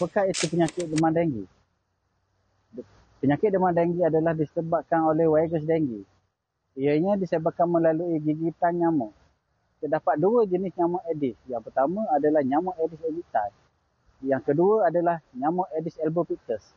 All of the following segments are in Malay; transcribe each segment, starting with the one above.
Apakah itu penyakit demam denggi? Penyakit demam denggi adalah disebabkan oleh virus denggi. Ianya disebabkan melalui gigitan nyamuk. Terdapat dua jenis nyamuk Aedes. Yang pertama adalah nyamuk Aedes aegypti. Yang kedua adalah nyamuk Aedes albopictus.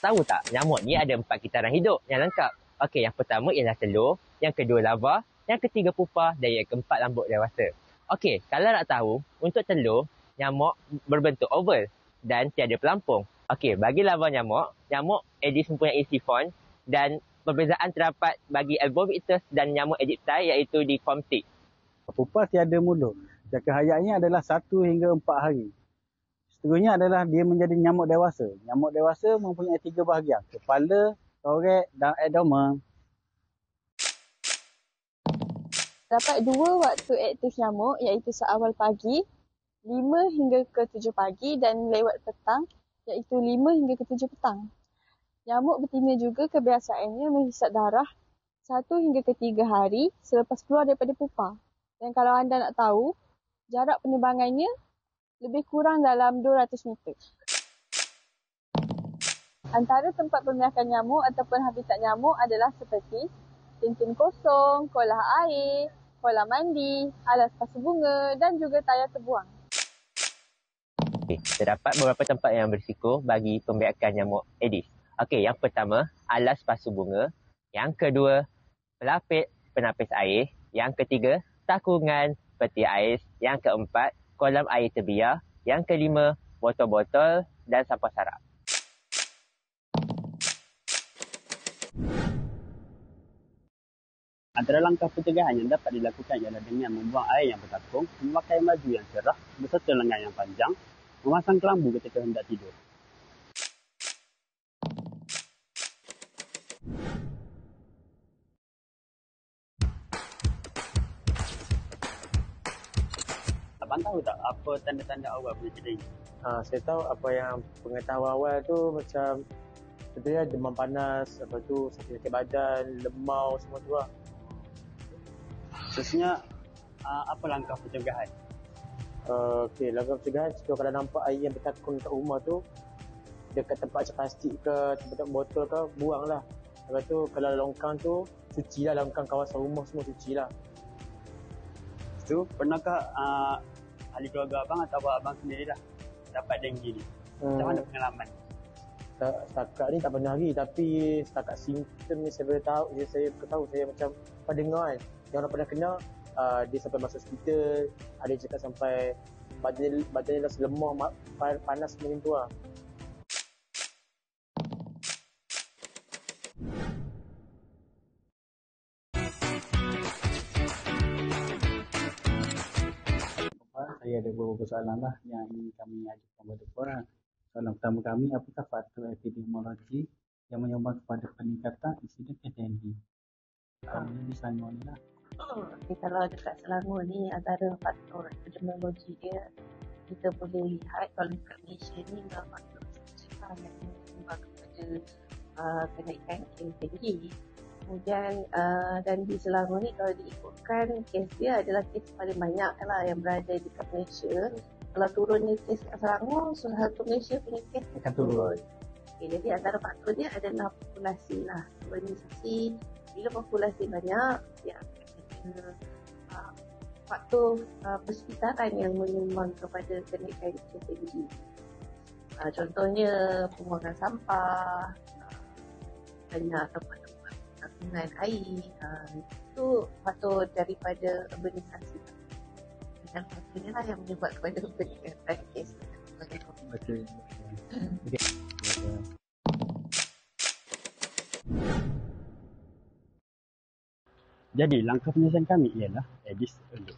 Tahu tak, nyamuk ni ada 4 kitaran hidup yang lengkap. Okey, yang pertama ialah telur, yang kedua larva, yang ketiga pupa dan yang keempat lambuk dewasa. Okey, kalau nak tahu, untuk telur, nyamuk berbentuk oval dan tiada pelampung. Okey, bagi larva nyamuk, nyamuk Aedes mempunyai sifon dan perbezaan terdapat bagi albopictus dan nyamuk aegypti iaitu di komtik. Pupa tiada mulut. Jangka hayatnya adalah 1 hingga 4 hari. Seterusnya adalah dia menjadi nyamuk dewasa. Nyamuk dewasa mempunyai 3 bahagian. Kepala, torek dan abdomen. Dapat 2 waktu aktif nyamuk iaitu seawal pagi 5 hingga ke 7 pagi dan lewat petang iaitu 5 hingga ke 7 petang. Nyamuk betina juga kebiasaannya menghisap darah 1 hingga ke 3 hari selepas keluar daripada pupa. Dan kalau anda nak tahu, jarak penerbangannya lebih kurang dalam 200 meter. Antara tempat pemiakan nyamuk ataupun habitat nyamuk adalah seperti kantin kosong, kolam air, kolam mandi, alas pasu bunga dan juga tayar terbuang. Okay, terdapat beberapa tempat yang berisiko bagi pembiakan nyamuk Aedes. Okey, yang pertama, alas pasu bunga. Yang kedua, pelapis penapis air. Yang ketiga, takungan peti ais. Yang keempat, kolam air terbiar. Yang kelima, botol-botol dan sampah sarap. Antara langkah pencegahan yang dapat dilakukan ialah dengan membuang air yang bertakung, memakai baju yang cerah beserta lengan yang panjang, memasang kelambu ketika hendak tidur. Abang tahu tak apa tanda-tanda awal penyakit denggi? Saya tahu apa yang pengetahuan awal tu macam contohnya demam panas, lepas tu sakit badan, lemau semua tu lah. Seterusnya, apa langkah pencegahan? Okey, langkah pencegahan jika kalau nampak air yang bertakung kat rumah tu dekat tempat plastik ke tempat botol ke, buanglah. Lepas tu kalau longkang tu cucilah, longkang kawasan rumah semua cucilah. So, pernahkah ahli keluarga abang atau abang sendiri dah dapat denggi ni? Macam mana pengalaman? Setakat ni tak pernah lagi, tapi setakat simptom ni saya boleh tahu, saya macam pernah dengar kan, yang orang pernah kena dia sampai masuk hospital, ada yang cakap sampai badannya dah selemah, panas macam tu lah. Saya ada beberapa soalan lah yang ingin kami ajukan kepada korang. Soalan pertama kami, apakah faktor epidemiologi yang menyumbang kepada peningkatan insiden denggi? Di Selangor ni lah. Kalau dekat Selangor ni antara faktor epidemiologi dia, kita boleh lihat kalau dekat Malaysia ni memang faktor cekah yang menyumbang kepada kenaikan kes denggi. Kemudian dan di Selangor ni kalau diikutkan kes dia adalah kes paling banyak lah yang berada di Malaysia. Kalau turunnya kes kat Selangor, seluruh Malaysia punya kes akan turun. Okay, jadi antara faktor dia adalah populasi lah, urbanisasi. Bila populasi banyak, dia akan ada faktor persekitaran yang menyumbang kepada kenaikan kes denggi. Contohnya pembuangan sampah, banyak tempat-tempat takungan air, itu faktor daripada urbanisasi. Dan faktor ni lah yang menyebabkan kepada peningkatan kes. Betul. Jadi, langkah penyelesaian kami ialah Aedes alert.